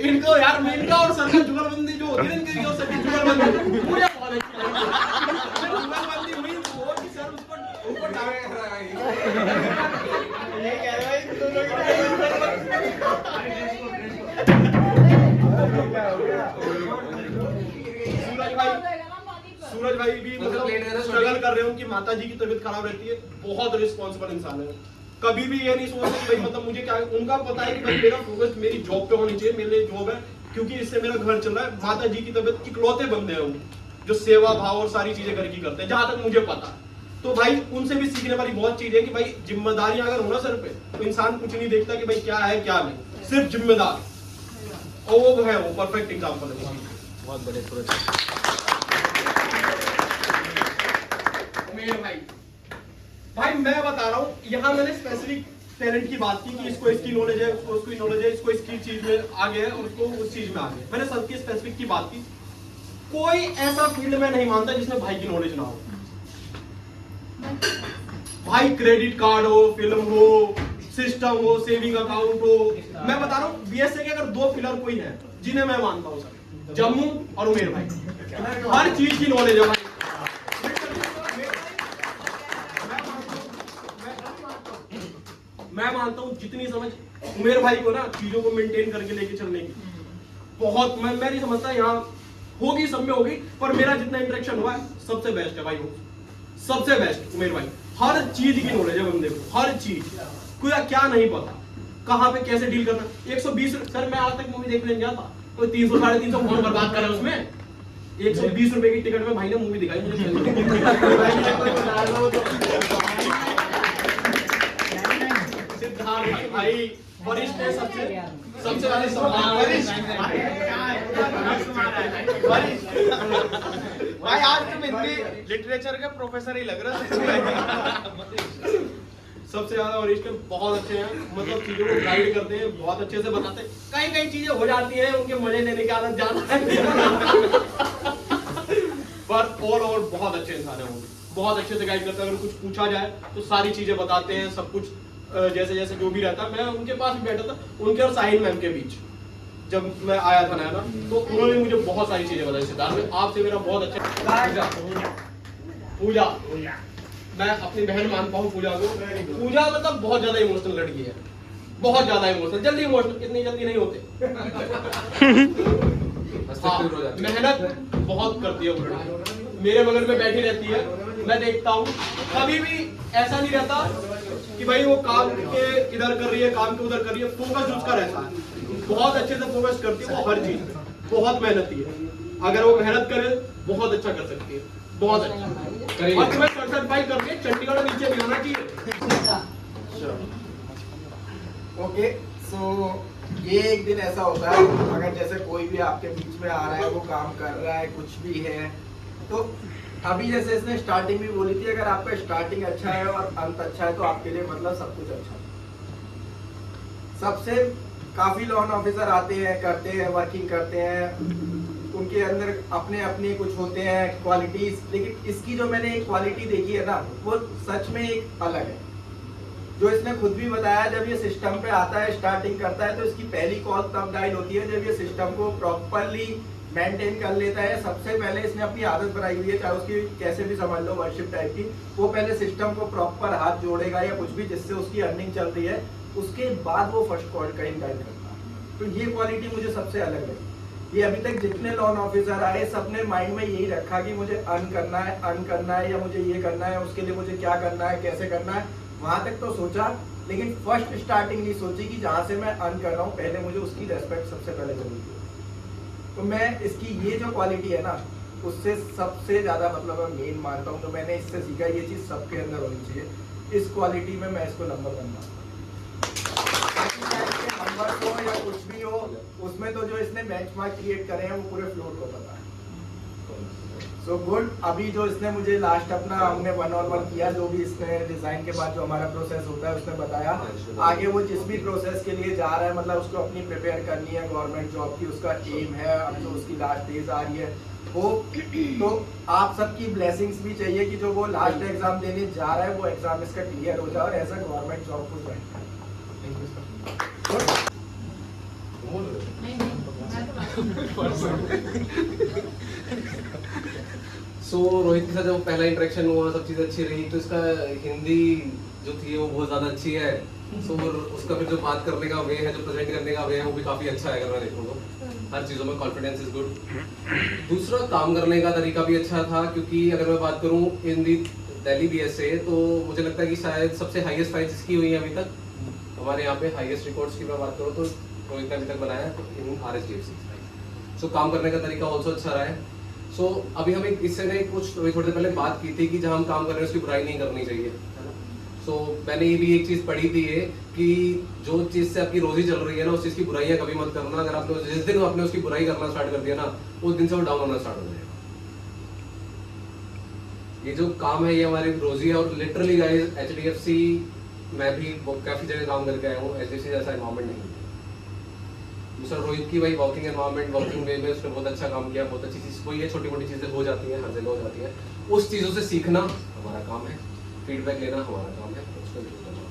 इनको यार इनका और सर का जुगलबंदी जो होती है, इनकी और सर की जुगलबंदी मुझे बहुत अच्छी लगी। जुगलबंदी हुई वो कि सर उसको टारगेट कर रहा है। ये कह रहा है दोनों सूरज भाई भी मतलब स्ट्रगल कर रहे हो, उनकी माता जी की तबीयत खराब रहती है, बहुत रिस्पॉन्सिबल इंसान है, कभी भी ये नहीं सोचते कि भाई मतलब मुझे क्या, उनका पता है कि भाई मेरा फोकस मेरी जॉब पे होनी चाहिए, मेरे लिए जॉब है क्योंकि इससे मेरा घर चल रहा है। माता जी की तबीयत, इकलौते बंदे हैं वो जो सेवा भाव और सारी चीजें घर की करते हैं, जहां तक मुझे पता है। तो भाई उनसे भी सीखने वाली बहुत चीजें है कि भाई जिम्मेदारियां अगर हो ना सर पे, तो इंसान कुछ नहीं देखता कि भाई क्या है क्या नहीं, सिर्फ जिम्मेदार, और वो है वो परफेक्ट एग्जाम्पल है। बहुत बड़े सूरज भाई मैं बता रहा हूँ, यहाँ मैंने स्पेसिफिक टैलेंट की बात की कि इसको इसकी नॉलेज है, उसको उसकी नॉलेज है, इसको इसकी चीज में आगे है और उसको उस चीज में आगे है। मैंने सबकी स्पेसिफिक की बात की। कोई ऐसा फील्ड में नहीं मानता जिसमें भाई की नॉलेज ना हो। भाई क्रेडिट कार्ड हो, फिल्म हो, सिस्टम हो, सेविंग अकाउंट हो, मैं बता रहा हूँ बीएसए के अगर 2 पिलर कोई है जिन्हें मैं मानता हूँ सर, जम्मू और उमेर भाई, हर चीज की नॉलेज है भाई। मैं मानता हूँ जितनी समझ उमेर भाई को ना चीजों को मेंटेन करके लेके चलने की, बहुत मैं नहीं समझता यहाँ होगी, सब में होगी, पर मेरा जितना इंटरेक्शन हुआ है सबसे बेस्ट है भाई वो, सबसे बेस्ट उमेर भाई। हर चीज की नॉलेज है बंदे को, हर चीज, कोई क्या नहीं पता, कहाँ पे कैसे डील करना। 120 सर मैं आज तक मूवी देखने गया था, कोई 300-350 फोन बर्बाद करे उसमें, 120 रुपए की टिकट में भाई ने मूवी दिखाई सिद्धार्थ भाई वरिष्ठ है, सबसे ज्यादा सम्मान भाई। आज तुम हिंदी लिटरेचर के प्रोफेसर ही लग रहे हो। सबसे ज्यादा वरिष्ठ बहुत अच्छे हैं, मतलब चीजों को गाइड करते हैं, बहुत अच्छे से बताते हैं। कई चीजें हो जाती हैं, उनके मजे लेने की आदत ज्यादा है, पर ऑल ओवर बहुत अच्छे इंसान है वो, बहुत अच्छे से गाइड करते हैं। अगर कुछ पूछा जाए तो सारी चीजें बताते हैं, सब कुछ जैसे जैसे जो भी रहता। मैं उनके पास भी बैठा था, उनके और साहिल मैम के बीच जब मैं आया था नया, तो उन्होंने मुझे बहुत सारी चीजें बताई। सिद्धार्थ आपसे मेरा बहुत अच्छा पूजा, मैं अपनी बहन मानता हूँ पूजा को। पूजा मतलब बहुत ज्यादा इमोशनल लड़की है, बहुत ज्यादा इमोशनल, जल्दी इमोशनल, इतनी जल्दी नहीं होते। हाँ, मेहनत बहुत करती है वो लड़की, मेरे बगल में बैठी रहती है, मैं देखता हूँ, कभी भी ऐसा नहीं रहता कि भाई वो काम के इधर कर रही है, काम के उधर कर रही है, फोकस उसका रहता है, बहुत अच्छे से फोकस करती है वो हर चीज, बहुत मेहनती है। अगर वो मेहनत करे बहुत अच्छा कर सकती है। बहुत अच्छा। करिए। और तुम्हें सर्टिफाई करके चंडीगढ़ में नीचे मिलाना चाहिए। ओके सो ये एक दिन ऐसा होता है, अगर जैसे कोई भी आपके बीच में आ रहा है, वो काम कर रहा है, कुछ भी है, तो अभी जैसे इसने स्टार्टिंग भी बोली थी, अगर आपका स्टार्टिंग अच्छा है और अंत अच्छा है तो आपके लिए मतलब सब कुछ अच्छा है। सबसे काफी लोन ऑफिसर आते हैं, करते हैं, वर्किंग करते हैं, उनके अंदर अपने अपने कुछ होते हैं क्वालिटीज, लेकिन इसकी जो मैंने एक क्वालिटी देखी है ना, वो सच में एक अलग है। जो इसने खुद भी बताया, जब ये सिस्टम पे आता है, स्टार्टिंग करता है, तो इसकी पहली कॉल तब डायल होती है जब ये सिस्टम को प्रॉपरली मेंटेन कर लेता है। सबसे पहले इसने अपनी आदत बनाई हुई है, चाहे उसकी कैसे भी समझ लो वर्शिप टाइप की, वो पहले सिस्टम को प्रॉपर हाथ जोड़ेगा या कुछ भी जिससे उसकी अर्निंग चल रही है, उसके बाद वो फर्स्ट कॉल का डायल करता है। तो ये क्वालिटी मुझे सबसे अलग लगी। ये अभी तक जितने लोन ऑफिसर आए, सबने माइंड में यही रखा कि मुझे अर्न करना है या मुझे ये करना है, उसके लिए मुझे क्या करना है, कैसे करना है, वहां तक तो सोचा, लेकिन फर्स्ट स्टार्टिंग नहीं सोची कि जहां से मैं अर्न कर रहा हूँ, पहले मुझे उसकी रेस्पेक्ट सबसे पहले जरूरी है। तो मैं इसकी ये जो क्वालिटी है ना, उससे सबसे ज्यादा मतलब मैं मेन मानता हूँ, तो मैंने इससे सीखा ये चीज सबके अंदर होनी चाहिए। इस क्वालिटी में मैं इसको नंबर बनना, नंबर हो या कुछ भी हो, उसमें तो जो इसने बेंचमार्क क्रिएट करे हैं वो पूरे फ्लोर को पता है। So good. अभी जो इसने मुझे लास्ट अपना हमने 1-on-1 किया, जो भी इसने डिजाइन के बाद जो हमारा प्रोसेस होता है उसने बताया, आगे वो जिस भी प्रोसेस के लिए जा रहा है, मतलब उसको अपनी प्रिपेयर करनी है गवर्नमेंट जॉब की, उसका एम है, अब जो उसकी लास्ट डेज आ रही है वो, तो आप सबकी ब्लेसिंग्स भी चाहिए कि जो वो लास्ट एग्जाम देने जा रहा है वो एग्जाम इसका क्लियर हो जाए और एज अ गवर्नमेंट जॉब को ज्वाइन करे। सो रोहित के साथ जब पहला इंटरेक्शन हुआ, सब चीज़ अच्छी रही, तो इसका हिंदी जो थी वो बहुत ज़्यादा अच्छी है। सो उसका फिर जो बात करने का वे है, जो प्रेजेंट करने का वे है, वो भी काफ़ी अच्छा है। अगर मैं देखूँ तो हर चीज़ों में कॉन्फिडेंस इज गुड। दूसरा, काम करने का तरीका भी अच्छा था, क्योंकि अगर मैं बात करूँ इन दी दिल्ली BS से, तो मुझे लगता है कि शायद सबसे हाईएस्ट फाइल्स इसकी हुई है अभी तक हमारे यहाँ पे। हाईएस्ट रिकॉर्ड्स की मैं बात करूँ तो रोहित ने अभी तक बनाया इन RSDFC। सो काम करने का तरीका ऑल्सो अच्छा रहा है। सो अभी हम एक इससे ने कुछ थोड़ी देर पहले बात की थी कि जहाँ हम काम कर रहे हैं उसकी बुराई नहीं करनी चाहिए, है ना। सो मैंने ये भी एक चीज़ पढ़ी थी ये, कि जो चीज़ से आपकी रोजी चल रही है ना, उस चीज़ की बुराइयाँ कभी मत करना। अगर आपने जिस दिन आपने उसकी बुराई करना स्टार्ट कर दिया ना, उस दिन से वो डाउन होना स्टार्ट हो जाएगा। ये जो काम है ये हमारी रोजी है। और लिटरली गाइस, HDFC मैं भी काफ़ी जगह काम करके आया हूँ, HDFC जैसा एनवायरमेंट नहीं है। दूसरा, रोहित की भाई वर्किंग एनवायरनमेंट, वर्किंग वे में उसने बहुत अच्छा काम किया, बहुत अच्छी चीज़। वही है, छोटी मोटी चीज़ें हो जाती हैं, हर जगह हो जाती हैं। उस चीज़ों से सीखना हमारा काम है, फीडबैक लेना हमारा काम है, उसको improve करना।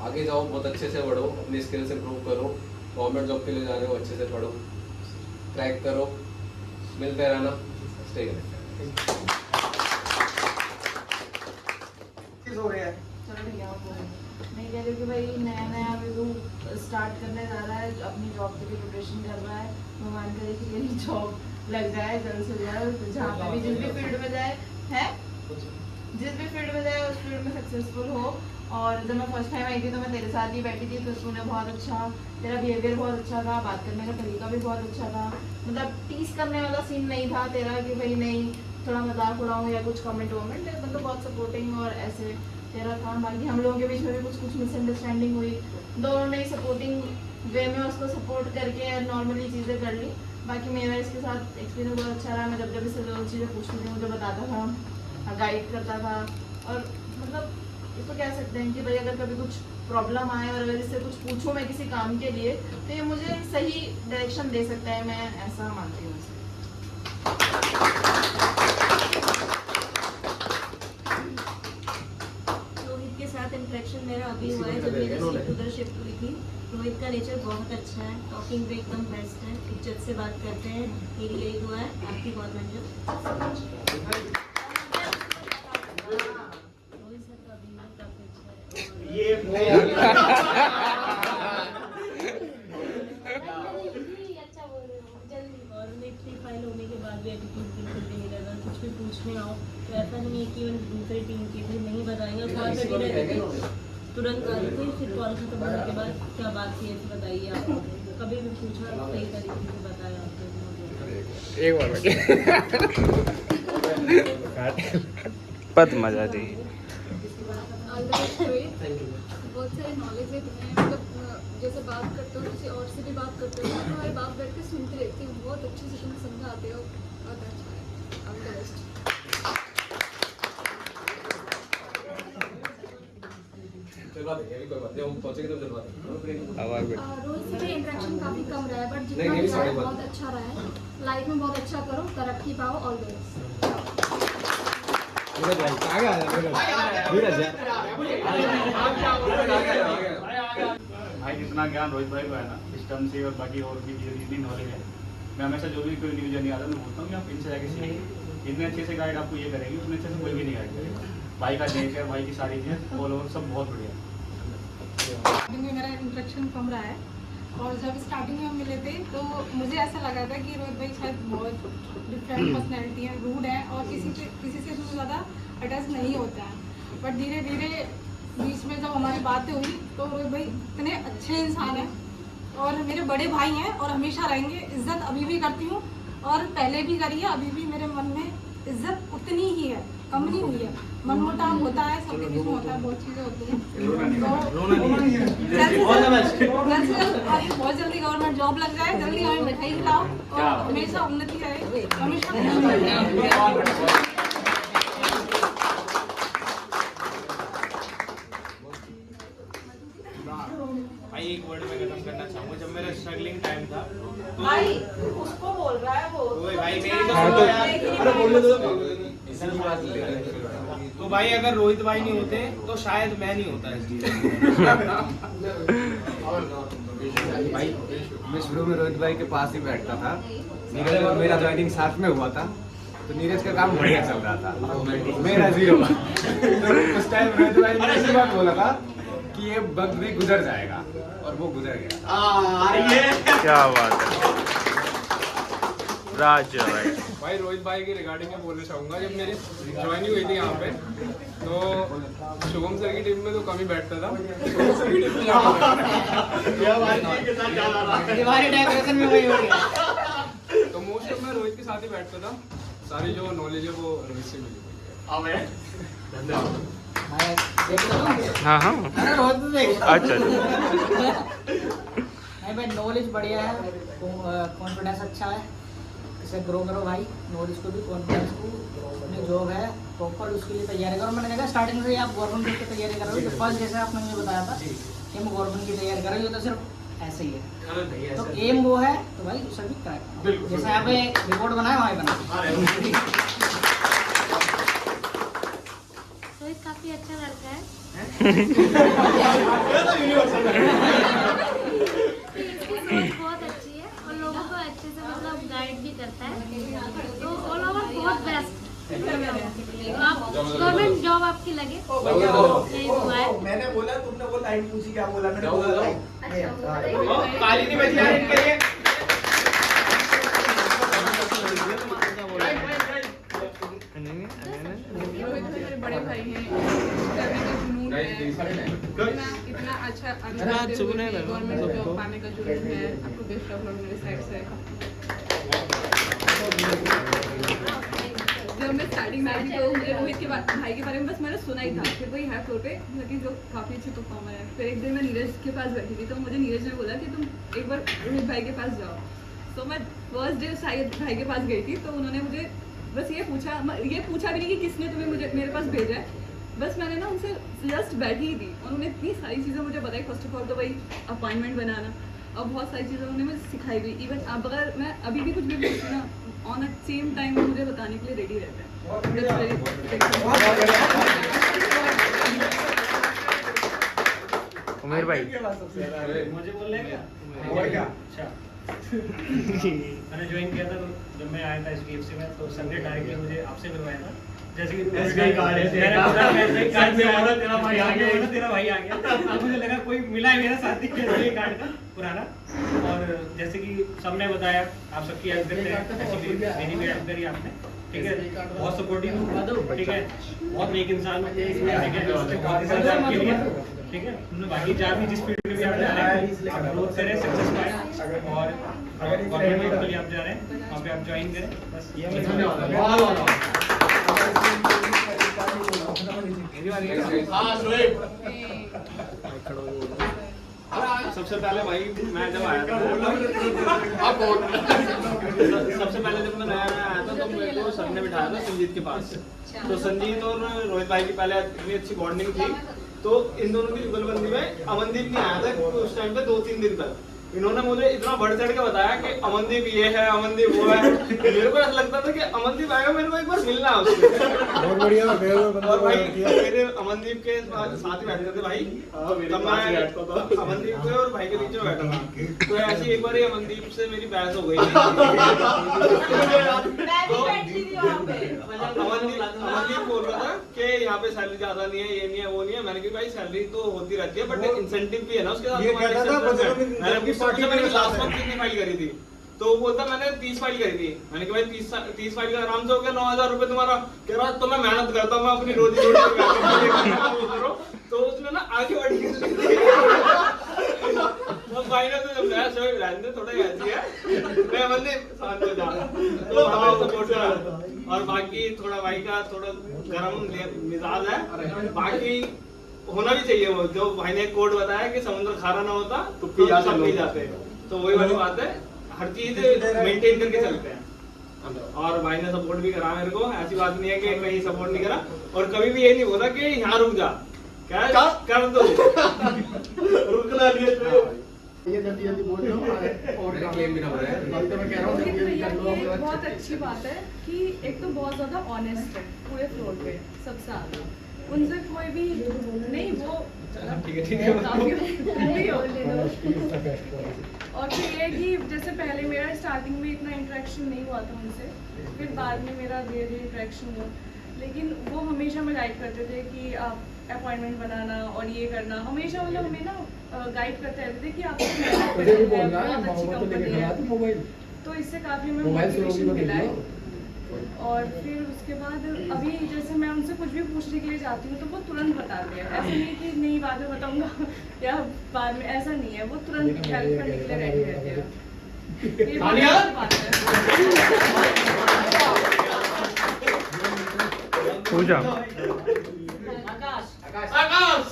आगे जाओ, बहुत अच्छे से बढ़ो, अपनी स्किल्स इंप्रूव करो। गवर्नमेंट जॉब के लिए जा रहे हो, अच्छे से पढ़ो, क्रैक करो, मिलते रहना, स्टे कनेक्टेड। हो रहे हैं नहीं कह रही कि भाई नया अभी वो स्टार्ट करने जा रहा है, अपनी जॉब के लिए प्रिपरेशन कर रहा है। भगवान करे कि मेरी जॉब लग जाए जल्द से जल्द, जहाँ पे भी जिस भी फील्ड में जाए है, जिस भी फील्ड में जाए उस फील्ड में सक्सेसफुल हो। और जब मैं फर्स्ट टाइम आई थी तो मैं तेरे साथ ही बैठी थी, तो तूने बहुत अच्छा, तेरा बिहेवियर बहुत अच्छा था, बात करने का तरीका भी बहुत अच्छा था। मतलब टीज करने वाला सीन नहीं था तेरा कि भाई नहीं थोड़ा मजाक उड़ाऊँ या कुछ कमेंट वमेंट, मतलब बहुत सपोर्टिंग और ऐसे तेरा था। बाकी हम लोगों के बीच में भी कुछ मिसअंडरस्टैंडिंग हुई, दोनों ने सपोर्टिंग वे में उसको सपोर्ट करके नॉर्मली चीज़ें कर ली। बाकी मेरा इसके साथ एक्सपीरियंस बहुत अच्छा रहा। मैं जब जब इससे जो चीज़ें पूछती थी मुझे बताता था, गाइड करता था। और मतलब इसको कह सकते हैं कि भाई अगर कभी कुछ प्रॉब्लम आए और अगर इससे कुछ पूछूं मैं किसी काम के लिए, तो ये मुझे सही डायरेक्शन दे सकता है, मैं ऐसा मानती हूँ इसे। रोहित के साथ इंटरेक्शन मेरा अभी हुआ है जब मेरी सीट उधर शिफ्ट हुई थी। रोहित का नेचर बहुत अच्छा है, टॉकिंग भी एकदम बेस्ट है, इज्जत से बात करते हैं। मेरी यही दुआ है आपकी गवर्नमेंट जॉब। रोहित सर का भी काफी अच्छा है। ये और नेक्स्ट फाइल होने के बाद भी एटीट्यूड बिल्कुल नहीं लगा। कुछ भी पूछने आओ तो ऐसा नहीं है कि दूसरी टीम के भी नहीं बताएंगे, और कॉल करके रहते थे, तुरंत आते थे, फिर कॉल खत्म होने के बाद क्या बात थी ऐसे बताइए आप। कभी भी पूछा सही तरीके से बताया आपको। एक बार पत मजा दी। बहुत सारी नॉलेज है तुम्हें, मतलब जैसे बात करते हो किसी और से भी बात करते हो, तुम्हारे बात बैठ के सुनती रहती हूँ, बहुत अच्छे से तुम समझाते हो, बहुत अच्छा है। All the best. चलवा देंगे, अभी कोई बात नहीं, हम पहुंचेंगे तो चलवा देंगे। रोज से इंटरेक्शन काफी कम रहा है, बट जितना नहीं, भी रहा है सारी बात। बहुत अच्छा रहा है। लाइफ में बहुत अच्छा करो, तरक्की पाओ। All the best. भाई जितना ज्ञान रोहित भाई को है ना इस टर्म से और बाकी और भी जितनी नॉलेज है, मैं हमेशा जो भी कोई न्यू जर्नी आता है मैं बोलता हूँ कि आप इनसे जाके सीखिए। इतने अच्छे से गाइड आपको ये करेंगे, उतने अच्छे से कोई भी नहीं गाइड करेगा। भाई का नेचर, भाई की सारी चीज़ें ऑल ओवर सब बहुत बढ़िया है। स्टार्टिंग में मेरा इंट्रोडक्शन कम रहा है, और जब स्टार्टिंग में हम मिले थे तो मुझे ऐसा लगा था कि रोहित भाई शायद बहुत डिफरेंट पर्सनैलिटी है, रूड है और किसी से इतना ज़्यादा अटैच नहीं होता है। बट धीरे धीरे बीच में जब हमारी बातें हुई तो रोहित भाई इतने अच्छे इंसान हैं और मेरे बड़े भाई हैं और हमेशा रहेंगे। इज्जत अभी भी करती हूँ और पहले भी करी है, अभी भी मेरे मन में इज्जत उतनी ही है, कम नहीं हुई है। मनमुटाव होता है, सबके बीच में होता है, बहुत चीज़ें होती हैं। बहुत जल्दी गवर्नमेंट जॉब लग जाए, जल्दी हमें मिठाई खिलाओ और हमेशा उन्नति रहे, हमेशा। भाई एक वर्ड में खत्म करना चाहूंगा, जब मेरा स्ट्रगलिंग टाइम था तो भाई उसको बोल रहा है वो। ओए भाई मेरी तो सुनो यार। अरे बोलने दो। तो भाई अगर रोहित भाई नहीं होते तो शायद मैं नहीं होता इस चीज भाई मैं शुरू में रोहित भाई के पास ही बैठता था। नीरज और मेरा ज्वाइनिंग साथ में हुआ था, तो नीरज का काम बढ़िया चल रहा था, मेरा जीरो। उस टाइम रोहित भाई ने ऐसी बात बोला था कि ये वक्त भी गुजर जाएगा, और वो गुजर गया। क्या बात है राज भाई। भाई रोहित भाई के रिगार्डिंग मैं बोलना चाहूँगा, जब मेरी ज्वाइनिंग हुई थी यहाँ पे तो शुभम सर की टीम में तो कम ही बैठता था, शुभम सर की टीम में डेकोरेशन में वही हो गया। तो मोस्ट ऑफ मैं रोहित के साथ ही बैठता था। सारी जो नॉलेज है वो रोहित से मिली। हाँ हाँ अच्छा नहीं भाई, नॉलेज बढ़िया है, कॉन्फिडेंस अच्छा है, इसे ग्रो करो भाई, नॉलेज को भी, कॉन्फिडेंस को। अपनी जॉब है प्रॉपर, उसके लिए तैयारी करो। मैंने देखा स्टार्टिंग से आप गवर्नमेंट जॉब की तैयारी करोगे तो फर्स्ट जैसे आपने मुझे बताया था कि हम गवर्नमेंट की तैयारी करोगे तो सिर्फ ऐसे ही है, तो एम वो है तो भाई उसे भी क्रैक करो। जैसे यहाँ पे रिपोर्ट बनाया वहाँ बना। रोहित काफी अच्छा लड़का है। इसकी सोच बहुत अच्छी है और लोगों को अच्छे से मतलब गाइड भी करता है, तो ऑल ओवर बहुत बेस्ट। आप गवर्नमेंट जॉब आपकी लगे, यही दुआ है। मैंने बोला, तुमने वो लाइन पूछी, क्या बोला? मैंने बोला लाइन। ताली नहीं बज रही है इनके लिए। रोहित मेरे बड़े भाई हैं, करने का जुनून है, इतना अच्छा गवर्नमेंट जॉब पाने का जुनून है। आपको बेस्ट ऑफ लक मेरे साइड से। जब मैं स्टार्टिंग में आई थी तो मुझे रोहित के भाई के बारे में बस मैंने सुना ही था, फिर वही है फ्लोर पे कि जो काफ़ी अच्छे परफॉर्मर है। फिर एक दिन मैं नीरज के पास बैठी थी तो मुझे नीरज ने बोला कि तुम एक बार रोहित भाई के पास जाओ। तो मैं फर्स्ट डे शायद भाई के पास गई थी, तो उन्होंने मुझे बस ये पूछा भी नहीं कि किसने तुम्हें मेरे पास भेजा है। बस मैंने ना उनसे जस्ट बैठी ही थी, उन्होंने इतनी सारी चीज़ें मुझे बताई। फर्स्ट ऑफ ऑल तो भाई अपॉइंटमेंट बनाना और बहुत सारी चीज़ें उन्होंने मुझे सिखाई भी। इवन अब अगर मैं अभी भी कुछ भी पूछूँ ना, ऑन अ सेम टाइम वो मुझे बताने के लिए रेडी रहता है। उमेर भाई मुझे बोल रहे क्या? अच्छा मैंने ज्वाइन किया था, तो जब मैं आया था SDFC में तो संजय डायरेक्टली मुझे आपसे मिलवाया था। जैसे कि तेरा भाई आ गया। अब मुझे लगा कोई मिला है मेरा साथी SBI कार्ड का पुराना। और जैसे कि सबने बताया, आप सबकी हेल्प करते हैं, एक्चुअली मेरी भी हेल्प करी आपने, ठीक है। बहुत सपोर्टिव, ठीक है, बहुत नेक इंसान, ठीक है, आपके लिए, ठीक है। बाकी जहाँ भी जिस फील्ड में भी आप जा रहे हैं, आप ग्रोथ करें, सक्सेस पाएं, और गवर्नमेंट जॉब के लिए आप जा रहे हैं वहाँ पे आप ज्वाइन करें। बस ये हाँ शोएब, सबसे पहले भाई मैं जब आया था, आप बोल। सबसे पहले जब मैं नया नया आया था तो मेरे को सर ने बिठाया था संजीत के पास। तो संजीत और रोहित भाई की पहले इतनी अच्छी बॉन्डिंग थी, तो इन दोनों की जुगलबंदी में अमनदीप नहीं आया था उस टाइम पे 2-3 दिन तक। इन्होंने मुझे इतना बढ़ चढ़ के बताया कि अमनदीप ये है, अमनदीप वो है। मेरे को ऐसा लगता था कि अमनदीप आएगा, मेरे को एक बार मिलना है उससे। बहुत बढ़िया। और भाई मेरे अमनदीप के साथ ही बैठते थे भाई, तब मैं अमनदीप के और भाई के बीच में बैठा था। तो ऐसी एक बार अमनदीप से मेरी बहस हो गई थी। अमनदीप बोल रहा था कि यहाँ पे सैलरी ज्यादा नहीं है, ये नहीं है, वो नहीं है। मैंने कहा भाई सैलरी तो होती रहती है बट इंसेंटिव भी है ना उसके साथ। मैंने अपनी पार्टी में लास्ट मंथ कितनी फाइल करी थी, तो वो बोलता मैंने 30 फाइल करी थी। मैंने कहा भाई 30 फाइल का आराम से हो गया, 9,000 रुपए तुम्हारा। कह रहा तो मैं मेहनत करता हूँ, मैं अपनी रोजी रोटी। तो उसने ना आगे बढ़ के भाई ने तो जब नया शो रहने थोड़ा ऐसी है, मैं बंदे शांत हो जा। तो भाई सपोर्ट कर, और बाकी थोड़ा भाई का थोड़ा गरम मिजाज है, बाकी होना भी चाहिए। वो जो भाई ने कोड बताया कि समुद्र खारा ना होता तो पी जाते हैं, तो वही वाली बात है। हर चीज मेंटेन करके चलते हैं। और भाई ने सपोर्ट भी करा मेरे को, ऐसी बात नहीं है कि कहीं सपोर्ट नहीं करा। और कभी भी ये नहीं बोला कि यहाँ रुक जा, क्या कर दो रुकना नहीं। ये जल्दी जल्दी बोल दो और क्लेम भी ना बनाए। तो मैं कह रहा हूँ जल्दी जल्दी कर लो। ये बहुत अच्छी बात है कि एक तो बहुत ज्यादा ऑनेस्ट है पूरे फ्लोर पे, सबसे ज्यादा उनसे कोई भी नहीं वो ठीक है और फिर ये कि जैसे पहले मेरा स्टार्टिंग में इतना इंटरेक्शन नहीं हुआ था उनसे, फिर बाद में मेरा धीरे धीरे इंटरेक्शन हुआ। लेकिन वो हमेशा में गाइड करते थे कि आप अपॉइंटमेंट बनाना और ये करना, हमेशा मतलब हमें ना गाइड करते रहते थे कि आपको बहुत अच्छी कंपनी है। तो इससे काफ़ी हमें मोटिवेशन मिला है। और फिर उसके बाद अभी जैसे मैं उनसे कुछ भी पूछने के लिए जाती हूँ तो वो तुरंत बताते हैं। ऐसा नहीं कि नहीं बाद में बताऊंगा या बाद में, ऐसा नहीं है। वो तुरंत हेल्प करने के लिए रेडी रहते हैं। ये बहुत अच्छी बात है। पूजा आकाश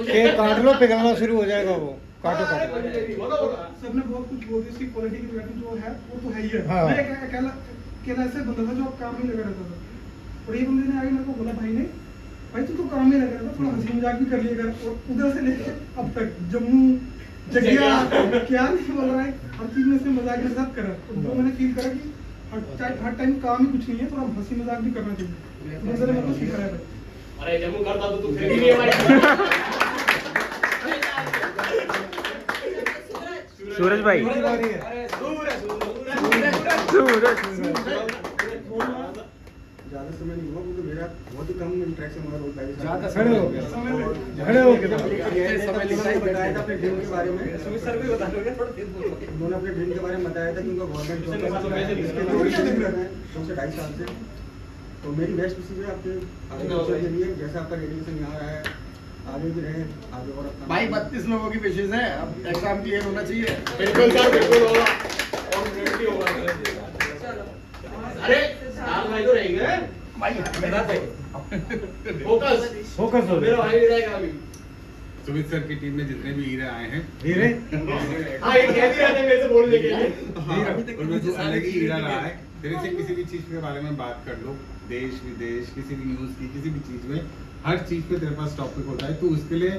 केक काट लो, पिघलना शुरू हो जाएगा वो। काटो काटो। सबने बहुत कुछ बोल दिया, इसकी क्वालिटी की वैल्यू जो है वो तो है ही है। हाँ। मैं अकेला ऐसे बंदा था जो काम ही लगा रहता था। और ये बंदे ने आगे मेरे को बोला भाई तू तो काम ही लगा रहता, थोड़ा हंसी मजाक भी कर लिया कर। और उधर से लेके अब तक जम्मू जगिया क्या नहीं बोल रहा है, हर चीज में से मजाक के साथ करा। तो वो मैंने फील करा कि हर टाइम काम ही कुछ नहीं है, थोड़ा हंसी मजाक भी करना चाहिए। बंदे ने मतलब सिखाया है। अरे जम्मू करता तो तू फिर भी नहीं हमारी। सूरज भाई, ज्यादा समय नहीं हुआ क्योंकि मेरा बहुत ही कम इंटरेक्शन हुआ रोहित भाई के साथ। खड़े हो गए बताया था अपने ड्रीम के बारे में। सर भी बता दोगे थोड़ा तेज बोलो। उन्होंने अपने ड्रीम के बारे में बताया था कि उनका गवर्नमेंट जॉब कर रहे हैं 2 से 2.5 साल से। तो मेरी बेस्ट विशेष है आपके आगे फ्यूचर के लिए, जैसा आपका डेडिकेशन यहाँ रहा है आगे भी रहे, आगे और अपना। भाई 32 लोगों की विशेष है, अब एग्जाम क्लियर होना चाहिए। बिल्कुल सर, बिल्कुल होगा और ग्रेट होगा। अरे साल भाई तो रहेंगे भाई मेरा फोकस हो मेरा भाई भी रहेगा अभी। सुमित सर की टीम में जितने भी हीरे आए हैं, हीरे हाँ ये कह दिया था मेरे से बोलने के लिए। उनमें से अलग ही हीरा रहा है। तेरे से किसी भी चीज के बारे में बात कर लो, देश विदेश किसी भी न्यूज की, किसी भी चीज में, हर चीज पे तेरे पास टॉपिक होता है। तू उसके लिए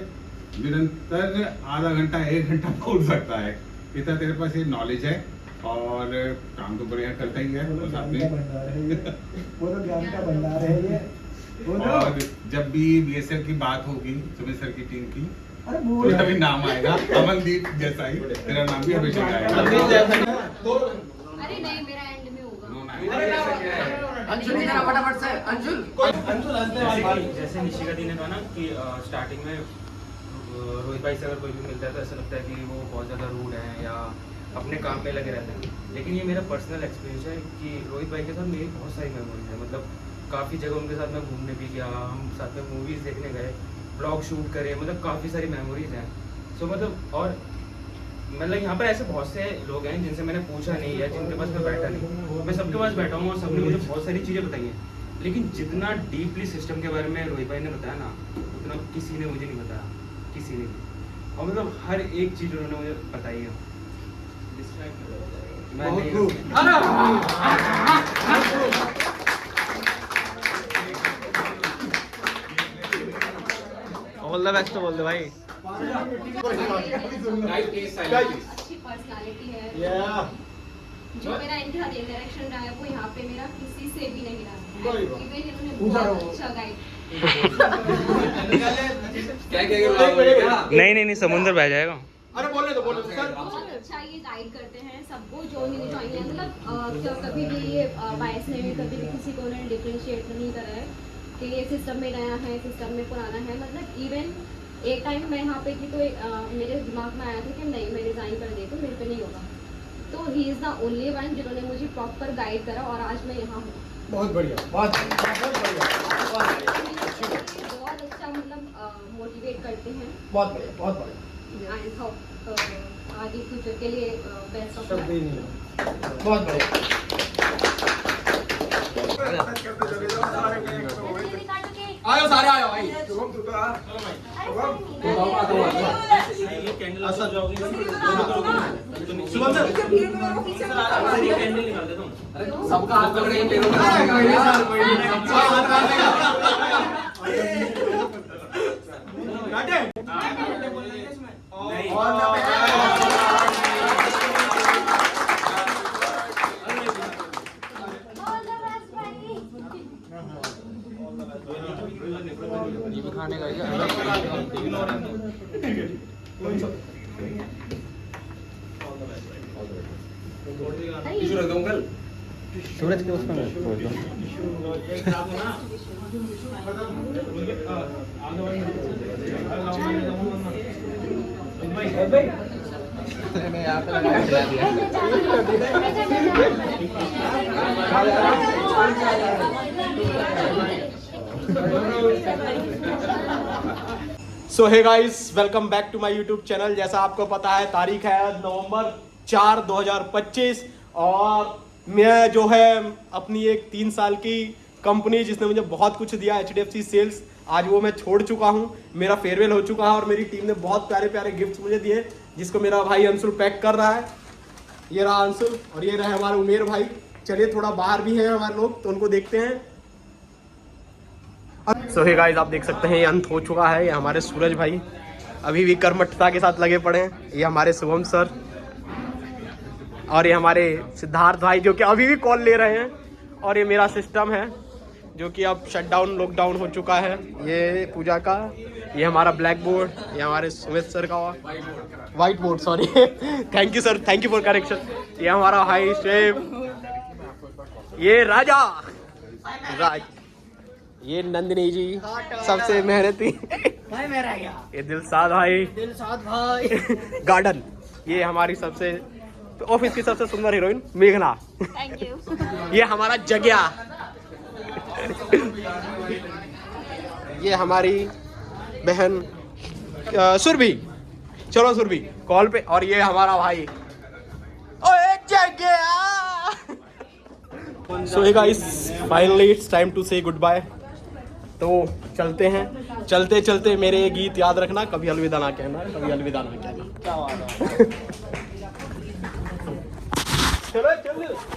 निरंतर आधा घंटा 1 घंटा बोल सकता है। इतना तेरे पास ये नॉलेज है और काम तो बढ़िया करता ही है। और साथ में वो तो ज्ञान का भंडार है ये। और जब भी बीएसएल की बात होगी सुमित सर की टीम की, अरे तो तभी नाम आएगा अमनदीप जैसा ही, तेरा नाम भी हमेशा आएगा। अरे नहीं, मेरा एंड में होगा। अंशुल जी फटाफट से अंशुल जैसे निशिका दी ने कहा ना कि स्टार्टिंग में रोहित भाई से अगर कोई भी मिलता है तो ऐसा लगता है कि वो बहुत ज़्यादा रूड है या अपने काम में लगे रहते हैं। लेकिन ये मेरा पर्सनल एक्सपीरियंस है कि रोहित भाई के साथ मेरी बहुत सारी मेमोरीज है। मतलब काफ़ी जगह उनके साथ मैं घूमने भी गया, हम साथ में मूवीज़ देखने गए, ब्लॉग शूट करे, मतलब काफ़ी सारी मेमोरीज हैं। सो मतलब और मतलब यहाँ पर ऐसे बहुत से लोग हैं जिनसे मैंने पूछा नहीं या जिनके पास मैं बैठा नहीं, मैं सबके पास बैठा हूँ और सबने मुझे बहुत सारी चीज़ें बताई हैं, लेकिन जितना डीपली सिस्टम के बारे में रोहित भाई ने बताया ना, उतना किसी ने मुझे नहीं बताया, किसी ने भी। और मतलब हर एक चीज़ उन्होंने मुझे बताई है। मैं ऑल द बेस्ट बोल दे भाई। अच्छी पर्सनालिटी है। जो मेरा इनके साथ इंटरेक्शन रहा है वो यहाँ पे मेरा किसी से भी नहीं रहा है। इवन इन्होंने बहुत अच्छा गाइड नहीं समुंदर बह जाएगा। अरे बोले तो बोले सर। बहुत अच्छा ये गाइड करते हैं सबको जो नहीं ज्वाइन है, मतलब कभी भी ये बायस ने कभी भी किसी को उन्होंने डिफरेंशिएट नहीं करा है कि ये सिस्टम में नया है, सिस्टम में पुराना है। मतलब इवन एक टाइम मैं यहाँ पे थी तो मेरे दिमाग में आया था कि नहीं मैं रिज़ाइन कर दे तो मेरे पे नहीं होगा, तो he is the only one जिन्होंने मुझे प्रॉपर गाइड करा और आज मैं यहाँ हूँ। बहुत बढ़िया, बहुत बढ़िया, बहुत अच्छा मतलब मोटिवेट करते हैं। बहुत बढ़िया, बहुत बढ़िया। आई होप आगे फ्यूचर के लिए बेस्ट ऑफ शब्द ही नहीं है। बहुत बढ़िया। आयो सारे आयो भाई। शुभम सर सबका हाथ पकड़ के पैरों खाने का सूरज के उसमें मैंने यहाँ पे लगा दिया। So hey guys, welcome back to my YouTube channel. जैसा आपको पता है तारीख है नवंबर 4, 2025 और मैं जो है अपनी एक 3 साल की कंपनी जिसने मुझे बहुत कुछ दिया HDFC सेल्स, आज वो मैं छोड़ चुका हूँ। मेरा फेयरवेल हो चुका है और मेरी टीम ने बहुत प्यारे प्यारे गिफ्ट्स मुझे दिए जिसको मेरा भाई अंशुल पैक कर रहा है। ये रहा अंशुल और ये रहे हमारे उमेर भाई। चलिए थोड़ा बाहर भी हैं हमारे लोग तो उनको देखते हैं। सो हे गाइस, आप देख सकते हैं ये अंत हो चुका है। ये हमारे सूरज भाई अभी भी कर्मठता के साथ लगे पड़े हैं। ये हमारे शुभम सर और ये हमारे सिद्धार्थ भाई जो कि अभी भी कॉल ले रहे हैं। और ये मेरा सिस्टम है जो कि अब शटडाउन लॉकडाउन हो चुका है। ये पूजा का, ये हमारा ब्लैक बोर्ड, ये हमारे सुमित सर का white board, sorry thank you sir, thank you for correction. ये हमारा हाई शेफ, ये राजा राज, ये नंदिनी जी सबसे मेहनती भाई मेरा क्या, ये दिलसाद भाई गार्डन, ये हमारी सबसे ऑफिस की सबसे सुंदर हीरोइन मेघना। Thank you. ये हमारा जग्या, ये हमारी बहन सुरभि, चलो सुरभि कॉल पे। और ये हमारा भाई ओए जग्या। So hey guys, finally it's time to say good bye. तो चलते हैं, चलते चलते मेरे ये गीत याद रखना, कभी अलविदा ना कहना, कभी अलविदा ना कहना। चलो चलो।